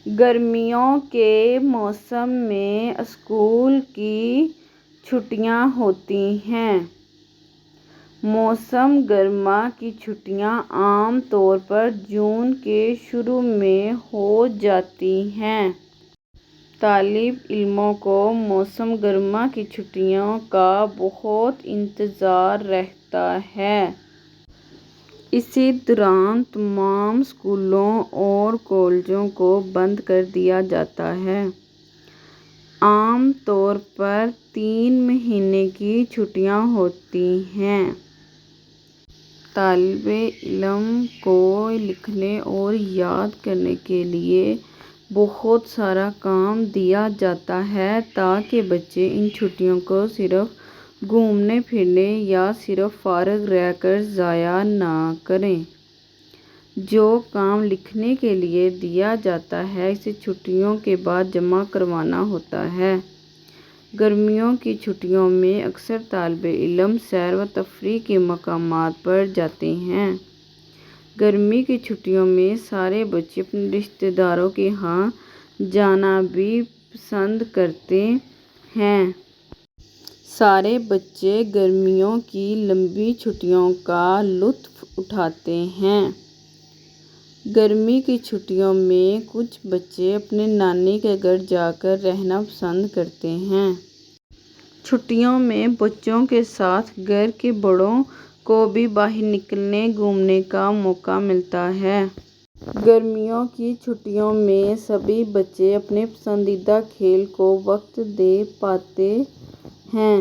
گرمیوں کے موسم میں اسکول کی چھٹیاں ہوتی ہیں۔ موسم گرما کی چھٹیاں عام طور پر جون کے شروع میں ہو جاتی ہیں۔ طالب علموں کو موسم گرما کی چھٹیوں کا بہت انتظار رہتا ہے۔ اسی دوران تمام اسکولوں اور کالجوں کو بند کر دیا جاتا ہے۔ عام طور پر 3 مہینے کی چھٹیاں ہوتی ہیں۔ طالب علم کو لکھنے اور یاد کرنے کے لیے بہت سارا کام دیا جاتا ہے تاکہ بچے ان چھٹیوں کو صرف گھومنے پھرنے یا صرف فارغ رہ کر ضائع نہ کریں۔ جو کام لکھنے کے لیے دیا جاتا ہے اسے چھٹیوں کے بعد جمع کروانا ہوتا ہے۔ گرمیوں کی چھٹیوں میں اکثر طالب علم سیر و تفریح کے مقامات پر جاتے ہیں۔ گرمی کی چھٹیوں میں سارے بچے اپنے رشتہ داروں کے ہاں جانا بھی پسند کرتے ہیں۔ سارے بچے گرمیوں کی لمبی چھٹیوں کا لطف اٹھاتے ہیں۔ گرمی کی چھٹیوں میں کچھ بچے اپنے نانی کے گھر جا کر رہنا پسند کرتے ہیں۔ چھٹیوں میں بچوں کے ساتھ گھر کے بڑوں کو بھی باہر نکلنے گھومنے کا موقع ملتا ہے۔ گرمیوں کی چھٹیوں میں سبھی بچے اپنے پسندیدہ کھیل کو وقت دے پاتے ہیں۔